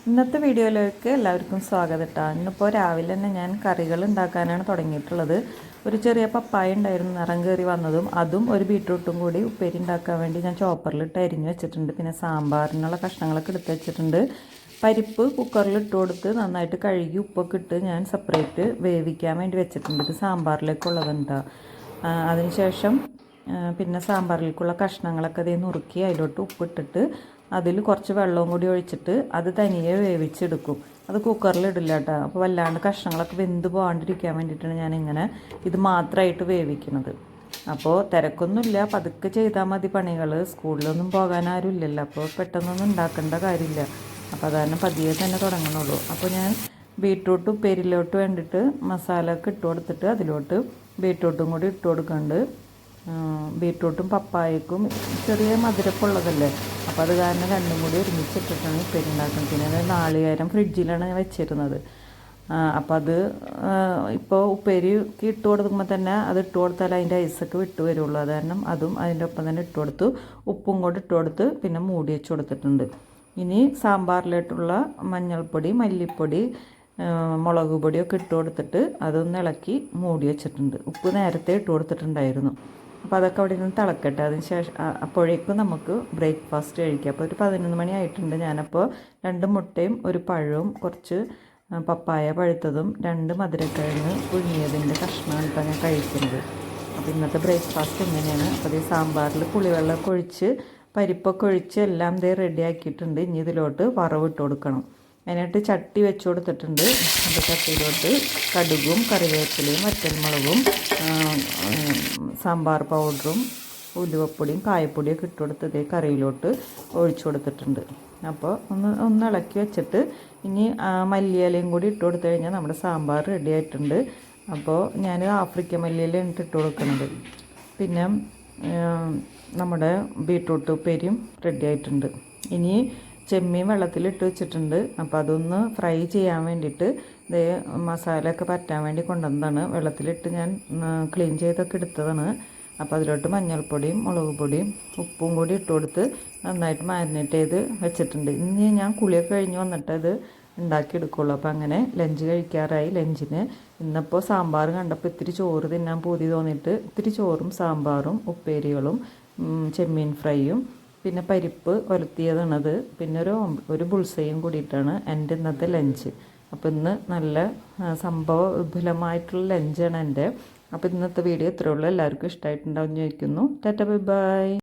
ഇന്നത്തെ വീഡിയോയിലേക്ക് എല്ലാവർക്കും സ്വാഗതം കേട്ടോ. ഇന്നിപ്പോൾ രാവിലെ തന്നെ ഞാൻ കറികൾ ഉണ്ടാക്കാനാണ് തുടങ്ങിയിട്ടുള്ളത്. ഒരു ചെറിയ പപ്പായ ഉണ്ടായിരുന്നു നിറം കയറി വന്നതും, അതും ഒരു ബീട്രൂട്ടും കൂടി ഉപ്പേരി ഉണ്ടാക്കാൻ വേണ്ടി ഞാൻ ചോപ്പറിലിട്ട് അരിഞ്ഞ് വെച്ചിട്ടുണ്ട്. പിന്നെ സാമ്പാറിനുള്ള കഷ്ണങ്ങളൊക്കെ എടുത്ത് വെച്ചിട്ടുണ്ട്. പരിപ്പ് കുക്കറിൽ ഇട്ട് കൊടുത്ത് നന്നായിട്ട് കഴുകി ഉപ്പൊക്കെ ഇട്ട് ഞാൻ സെപ്പറേറ്റ് വേവിക്കാൻ വേണ്ടി വെച്ചിട്ടുണ്ട്. ഇത് സാമ്പാറിലേക്കുള്ളതുണ്ട്. അതിനുശേഷം പിന്നെ സാമ്പാറിലേക്കുള്ള കഷ്ണങ്ങളൊക്കെ അതേ നുറുക്കി അതിലോട്ട് ഉപ്പിട്ടിട്ട് അതിൽ കുറച്ച് വെള്ളവും കൂടി ഒഴിച്ചിട്ട് അത് തനിയെ വേവിച്ചെടുക്കും. അത് കുക്കറിലിടില്ല കേട്ടോ. അപ്പോൾ വല്ലാണ്ട് കഷ്ണങ്ങളൊക്കെ വെന്ത് പോകാണ്ടിരിക്കാൻ വേണ്ടിയിട്ടാണ് ഞാനിങ്ങനെ ഇത് മാത്രമായിട്ട് വേവിക്കുന്നത്. അപ്പോൾ തിരക്കൊന്നുമില്ല, പതുക്കെ ചെയ്താൽ മതി പണികൾ. സ്കൂളിലൊന്നും പോകാൻ ആരും ഇല്ലല്ലോ, അപ്പോൾ പെട്ടെന്നൊന്നും ഉണ്ടാക്കേണ്ട കാര്യമില്ല. അപ്പോൾ അതാണ് പതിയെ തന്നെ തുടങ്ങണുള്ളൂ. അപ്പോൾ ഞാൻ ബീട്രൂട്ട് ഉപ്പേരിയിലോട്ട് വേണ്ടിയിട്ട് മസാല ഒക്കെ ഇട്ട് കൊടുത്തിട്ട് അതിലോട്ട് ബീട്രൂട്ടും കൂടി ഇട്ട് കൊടുക്കുന്നുണ്ട്. ബീട്രൂട്ടും പപ്പായക്കും ചെറിയ മധുരപ്പുള്ളതല്ലേ, അപ്പോൾ അത് കാരണം രണ്ടും കൂടി ഒരുമിച്ചിട്ടിട്ടാണ് ഉപ്പേരി ഉണ്ടാക്കുന്നത്. പിന്നെ അത് നാളികേരം ഫ്രിഡ്ജിലാണ് വെച്ചിരുന്നത്. അപ്പോൾ അത് ഇപ്പോൾ ഉപ്പേരിക്ക് ഇട്ട് കൊടുക്കുമ്പോൾ തന്നെ അത് ഇട്ട് കൊടുത്താൽ അതിൻ്റെ ഐസൊക്കെ വിട്ട് വരുള്ളൂ. അത് കാരണം അതും അതിൻ്റെ ഒപ്പം തന്നെ ഇട്ട് കൊടുത്തു. ഉപ്പും കൂടി ഇട്ട് കൊടുത്ത് പിന്നെ മൂടി വെച്ച് കൊടുത്തിട്ടുണ്ട്. ഇനി സാമ്പാറിലോട്ടുള്ള മഞ്ഞൾപ്പൊടി, മല്ലിപ്പൊടി, മുളക് പൊടിയൊക്കെ ഇട്ട് കൊടുത്തിട്ട് അതൊന്ന് ഇളക്കി മൂടി വെച്ചിട്ടുണ്ട്. ഉപ്പ് നേരത്തെ ഇട്ട് കൊടുത്തിട്ടുണ്ടായിരുന്നു. അപ്പോൾ അതൊക്കെ അവിടെ നിന്ന് തിളക്കട്ടെ. അതിന് ശേഷം അപ്പോഴേക്കും നമുക്ക് ബ്രേക്ക്ഫാസ്റ്റ് കഴിക്കാം. അപ്പോൾ ഒരു 11 മണി ആയിട്ടുണ്ട്. ഞാനപ്പോൾ 2 മുട്ടയും ഒരു പഴവും കുറച്ച് പപ്പായ പഴുത്തതും 2 മധുരക്കിഴങ്ങ് പുഴുങ്ങിയതിൻ്റെ കഷ്ണമാണ് ഇപ്പോൾ ഞാൻ കഴിക്കുന്നത്. അപ്പോൾ ഇന്നത്തെ ബ്രേക്ക്ഫാസ്റ്റ് ഇങ്ങനെയാണ്. അപ്പോൾ ഈ സാമ്പാറിൽ പുളിവെള്ളമൊക്കെ ഒഴിച്ച് പരിപ്പൊക്കെ ഒഴിച്ച് എല്ലാം ദേ റെഡി ആക്കിയിട്ടുണ്ട്. ഇനി ഇതിലോട്ട് വറവിട്ട് കൊടുക്കണം. അതിനായിട്ട് ചട്ടി വെച്ച് കൊടുത്തിട്ടുണ്ട്. അപ്പോൾ ചട്ടിയിലോട്ട് കടുകും കറിവേപ്പിലയും വറ്റൽമുളകും സാമ്പാർ പൗഡറും ഉലുവപ്പൊടിയും കായപ്പൊടിയൊക്കെ ഇട്ട് കൊടുത്ത് ഇതേ കറിയിലോട്ട് ഒഴിച്ചു കൊടുത്തിട്ടുണ്ട്. അപ്പോൾ ഒന്ന് ഇളക്കി വെച്ചിട്ട് ഇനി മല്ലിയിലയും കൂടി ഇട്ട് കൊടുത്തു കഴിഞ്ഞാൽ നമ്മുടെ സാമ്പാർ റെഡി ആയിട്ടുണ്ട്. അപ്പോൾ ഞാൻ ആഫ്രിക്കൻ മല്ലിയിലയാണ് ഇട്ട് കൊടുക്കുന്നത്. പിന്നെ നമ്മുടെ ബീട്രൂട്ട് ഉപ്പേരിയും റെഡി ആയിട്ടുണ്ട്. ഇനി ചെമ്മീൻ വെള്ളത്തിലിട്ട് വെച്ചിട്ടുണ്ട്. അപ്പോൾ അതൊന്ന് ഫ്രൈ ചെയ്യാൻ വേണ്ടിയിട്ട് ഇതേ മസാലയൊക്കെ പറ്റാൻ വേണ്ടി കൊണ്ടുവന്നതാണ്. വെള്ളത്തിലിട്ട് ഞാൻ ക്ലീൻ ചെയ്തൊക്കെ എടുത്തതാണ്. അപ്പോൾ അതിലോട്ട് മഞ്ഞൾപ്പൊടിയും മുളക് പൊടിയും ഉപ്പും കൂടി ഇട്ട് കൊടുത്ത് നന്നായിട്ട് മാരിനേറ്റ് ചെയ്ത് വെച്ചിട്ടുണ്ട്. ഇനി ഞാൻ കുളിയൊക്കെ കഴിഞ്ഞ് വന്നിട്ട് അത് ഉണ്ടാക്കിയെടുക്കുള്ളൂ. അപ്പോൾ അങ്ങനെ ലഞ്ച് കഴിക്കാറായി. ലഞ്ചിന് ഇന്നിപ്പോൾ സാമ്പാർ കണ്ടപ്പോൾ ഇത്തിരി ചോറ് തിന്നാൻ പൂതി തോന്നിയിട്ട് ഇത്തിരി ചോറും സാമ്പാറും ഉപ്പേരികളും ചെമ്മീൻ ഫ്രൈയും പിന്നെ പരിപ്പ് ഒലത്തിയതാണത്, പിന്നെ ഒരു ബുൾസയും കൂടിയിട്ടാണ് എൻ്റെ ഇന്നത്തെ ലഞ്ച്. അപ്പോൾ ഇന്ന് നല്ല സംഭവ വിപുലമായിട്ടുള്ള ലഞ്ചാണ് എൻ്റെ. അപ്പോൾ ഇന്നത്തെ വീഡിയോ ഇത്രയേ ഉള്ളൂ. എല്ലാവർക്കും ഇഷ്ടമായിട്ടുണ്ടാവും എന്ന് ചോദിക്കുന്നു. Tata bye bye.